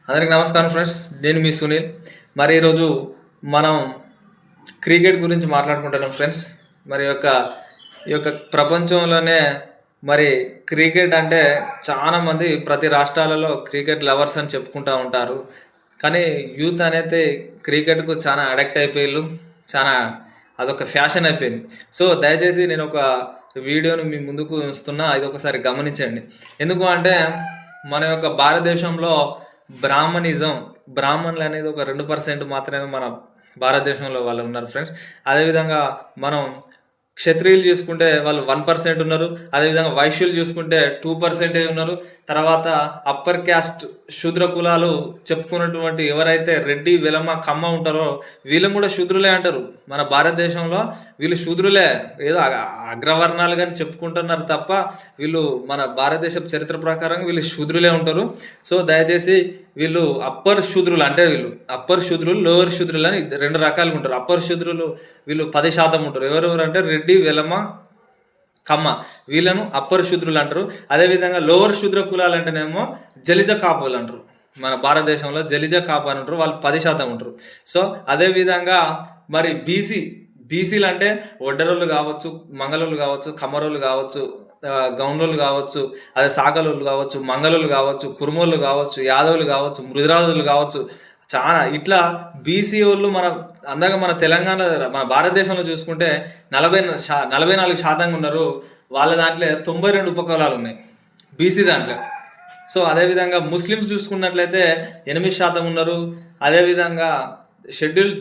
అందరికి నమస్కారం ఫ్రెండ్స్, నేను మీ సునీల్. మరి ఈరోజు మనం క్రికెట్ గురించి మాట్లాడుకుంటున్నాం ఫ్రెండ్స్. మరి ఈ యొక్క ప్రపంచంలోనే మరి క్రికెట్ అంటే చాలామంది ప్రతి రాష్ట్రాలలో క్రికెట్ లవర్స్ అని చెప్పుకుంటూ ఉంటారు. కానీ యూత్ అనేది క్రికెట్కు చాలా అడిక్ట్ అయిపోయారు. చాలా అదొక ఫ్యాషన్ అయిపోయింది. సో దయచేసి నేను ఒక వీడియోను మీ ముందుకు ఉంచుతున్నా, ఇది ఒకసారి గమనించండి. ఎందుకు అంటే మన యొక్క భారతదేశంలో బ్రాహ్మణులు అనేది ఒక 2% మాత్రమే మన భారతదేశంలో వాళ్ళు ఉన్నారు ఫ్రెండ్స్. అదేవిధంగా మనం క్షత్రియులు చూసుకుంటే వాళ్ళు 1% ఉన్నారు. అదేవిధంగా వైశ్యులు చూసుకుంటే 2% ఉన్నారు. తర్వాత అప్పర్ క్యాస్ట్ శూద్ర కులాలు చెప్పుకున్నటువంటి ఎవరైతే రెడ్డి, వెలమ, కమ్మ ఉంటారో వీళ్ళని కూడా శూద్రులే అంటారు. మన భారతదేశంలో వీళ్ళు శూద్రులే, ఏదో అగ్రవర్ణాలు కానీ చెప్పుకుంటున్నారు తప్ప వీళ్ళు మన భారతదేశ చరిత్ర ప్రకారం వీళ్ళు శూద్రులే ఉంటారు. సో దయచేసి వీళ్ళు అప్పర్ శూద్రులు, లోవర్ శూద్రులు అని 2 రకాలుగా ఉంటారు. అప్పర్ శూద్రులు వీళ్ళు 10% ఉంటారు. ఎవరెవరు అంటే రెడ్డి, వెలమ, కమ్మ, వీళ్ళను అప్పర్ శూద్రులు అంటారు. అదేవిధంగా లోవర్ శూద్ర కులాలు అంటేనేమో జలిజ కాపులు అంటారు. మన భారతదేశంలో జలిజ కాపు అని ఉంటారు, వాళ్ళు 10% ఉంటారు. సో అదేవిధంగా మరి బీసీలు అంటే ఒడ్డరోళ్ళు కావచ్చు, మంగళోళ్ళు కావచ్చు, కమ్మరోళ్ళు కావచ్చు, గౌండోళ్ళు కావచ్చు, అదే సాకలోళ్ళు కావచ్చు, మంగళోళ్ళు కావచ్చు, కురుమోళ్ళు కావచ్చు, యాదవులు కావచ్చు, మృదురాజులు కావచ్చు, చాలా ఇట్లా బీసీ వాళ్ళు మన తెలంగాణ, మన భారతదేశంలో చూసుకుంటే 44% ఉన్నారు. వాళ్ళ దాంట్లో 92 ఉపకులాలు ఉన్నాయి బీసీ దాంట్లో. సో అదేవిధంగా ముస్లిమ్స్ చూసుకున్నట్లయితే 8% ఉన్నారు. అదేవిధంగా షెడ్యూల్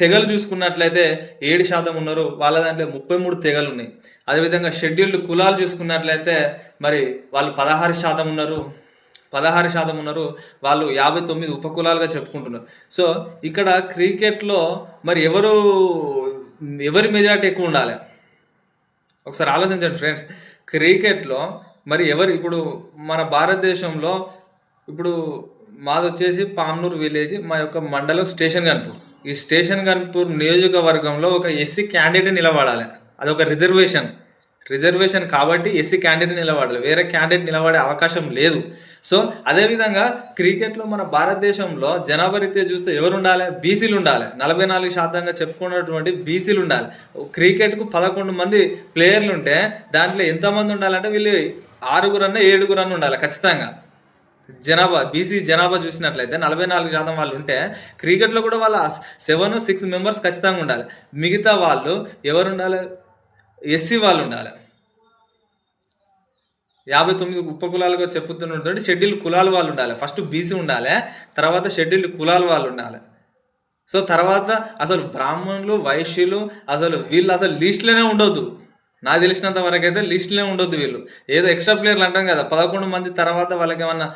తెగలు చూసుకున్నట్లయితే 7% ఉన్నారు. వాళ్ళ దాంట్లో 33 తెగలు ఉన్నాయి. అదేవిధంగా షెడ్యూల్డ్ కులాలు చూసుకున్నట్లయితే మరి వాళ్ళు 16% ఉన్నారు. వాళ్ళు 59 ఉపకులాలుగా చెప్పుకుంటున్నారు. సో ఇక్కడ క్రికెట్లో మరి ఎవరి మెజారిటీ ఎక్కువ ఉండాలి ఒకసారి ఆలోచించండి ఫ్రెండ్స్. క్రికెట్లో మరి ఇప్పుడు మన భారతదేశంలో ఇప్పుడు మాది వచ్చేసి పామ్నూరు విలేజ్, మా యొక్క మండలం స్టేషన్ గన్పూర్. ఈ స్టేషన్ గన్పూర్ నియోజకవర్గంలో ఒక ఎస్సీ క్యాండిడేట్ నిలబడాలి. అదొక రిజర్వేషన్ కాబట్టి ఎస్సీ క్యాండిడేట్ నిలబడాలి, వేరే క్యాండిడేట్ నిలబడే అవకాశం లేదు. సో అదేవిధంగా క్రికెట్లో మన భారతదేశంలో జనాభా రీత్యా చూస్తే ఎవరు ఉండాలి? బీసీలు ఉండాలి. 44% చెప్పుకున్నటువంటి బీసీలు ఉండాలి. క్రికెట్కు 11 మంది ప్లేయర్లు ఉంటే దాంట్లో ఎంతమంది ఉండాలంటే వీళ్ళు 6 అన్న 7 అన్న ఉండాలి ఖచ్చితంగా. బీసీ జనాభా చూసినట్లయితే 44% వాళ్ళు ఉంటే క్రికెట్లో కూడా వాళ్ళ 7-6 మెంబర్స్ ఖచ్చితంగా ఉండాలి. మిగతా వాళ్ళు ఎవరు ఉండాలి? ఎస్సీ వాళ్ళు ఉండాలి. 59 ఉపకులాలుగా చెప్పుతున్నటువంటి షెడ్యూల్ కులాల వాళ్ళు ఉండాలి. ఫస్ట్ బీసీ ఉండాలి, తర్వాత షెడ్యూల్ కులాల వాళ్ళు ఉండాలి. సో తర్వాత అసలు బ్రాహ్మణులు, వైశ్యులు వీళ్ళు అసలు లిస్టులోనే ఉండొద్దు. నాకు తెలిసినంత వరకు అయితే లిస్టులోనే ఉండొద్దు. వీళ్ళు ఏదో ఎక్స్ట్రా ప్లేయర్లు అంటాం కదా, 11 మంది తర్వాత వాళ్ళకి ఏమన్నా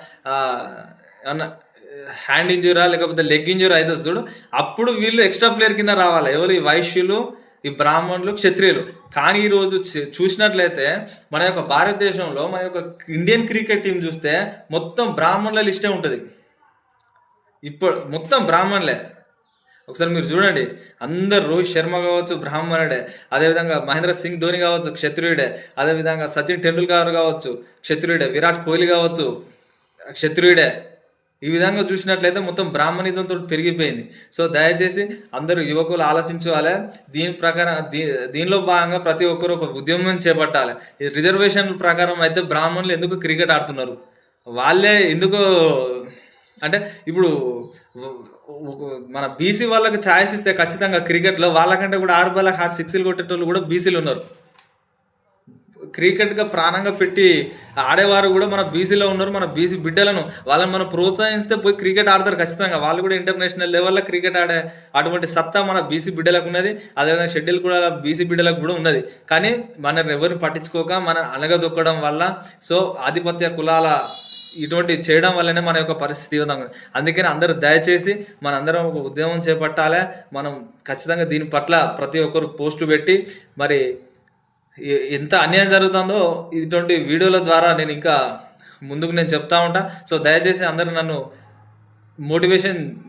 హ్యాండ్ ఇంజురా లేకపోతే లెగ్ ఇంజురీ అయితే చూడు, అప్పుడు వీళ్ళు ఎక్స్ట్రా ప్లేయర్ కింద రావాలి. ఎవరు? ఈ వైశ్యులు, ఈ బ్రాహ్మణులు, క్షత్రియులు. కానీ ఈరోజు చూసినట్లయితే మన యొక్క భారతదేశంలో మన యొక్క ఇండియన్ క్రికెట్ టీం చూస్తే మొత్తం బ్రాహ్మణుల లిస్టే ఉంటుంది. ఇప్పుడు మొత్తం బ్రాహ్మణులే. ఒకసారి మీరు చూడండి, అందరు రోహిత్ శర్మ కావచ్చు బ్రాహ్మణుడే, అదేవిధంగా మహేంద్ర సింగ్ ధోని కావచ్చు క్షత్రియుడే, అదేవిధంగా సచిన్ టెండూల్కర్ కావచ్చు క్షత్రియుడే, విరాట్ కోహ్లీ కావచ్చు క్షత్రియుడే. ఈ విధంగా చూసినట్లయితే మొత్తం బ్రాహ్మణిజంతో పెరిగిపోయింది. సో దయచేసి అందరూ యువకులు ఆలోచించాలి. దీనిలో భాగంగా ప్రతి ఒక్కరు ఒక ఉద్యమం చేపట్టాలి. ఈ రిజర్వేషన్ ప్రకారం అయితే బ్రాహ్మణులు ఎందుకు క్రికెట్ ఆడుతున్నారు? వాళ్ళే ఎందుకు అంటే ఇప్పుడు మన బీసీ వాళ్ళకి ఛాయిస్ ఇస్తే ఖచ్చితంగా క్రికెట్లో వాళ్ళకంటే కూడా 6 బాళ్ళకి 6 సిక్స్లు కొట్టేటోళ్ళు కూడా బీసీలు ఉన్నారు. క్రికెట్గా ప్రాణంగా పెట్టి ఆడేవారు కూడా మన బీసీలో ఉన్నారు. మన బీసీ బిడ్డలను వాళ్ళని మనం ప్రోత్సహిస్తే పోయి క్రికెట్ ఆడతారు ఖచ్చితంగా. వాళ్ళు కూడా ఇంటర్నేషనల్ లెవెల్లో క్రికెట్ ఆడే అటువంటి సత్తా మన బీసీ బిడ్డలకు ఉన్నది. అదేవిధంగా షెడ్యూల్ కూడా బీసీ బిడ్డలకు కూడా ఉన్నది. కానీ మన ఎవరిని పట్టించుకోక మన అనగదొక్కడం వల్ల, సో ఆధిపత్య కులాల ఇటువంటి చేయడం వల్లనే మన యొక్క పరిస్థితి విధంగా. అందుకని అందరూ దయచేసి మనందరం ఒక ఉద్యమం చేపట్టాలి. మనం ఖచ్చితంగా దీని పట్ల ప్రతి ఒక్కరు పోస్టు పెట్టి మరి ఎంత అన్యాయం జరుగుతుందో ఇటువంటి వీడియోల ద్వారా నేను ఇంకా ముందుకు చెప్తా ఉంటా. సో దయచేసి అందరూ నన్ను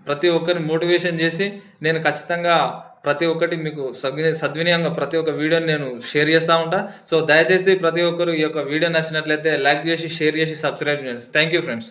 ప్రతి ఒక్కరిని మోటివేషన్ చేసి నేను ఖచ్చితంగా ప్రతి ఒక్కటి మీకు సద్వినియోగంగా ప్రతి ఒక్క వీడియోని నేను షేర్ చేస్తూ ఉంటా. సో దయచేసి ప్రతి ఒక్కరు ఈ యొక్క వీడియో నచ్చినట్లయితే లైక్ చేసి, షేర్ చేసి, సబ్స్క్రైబ్ చేయండి. Thank you friends.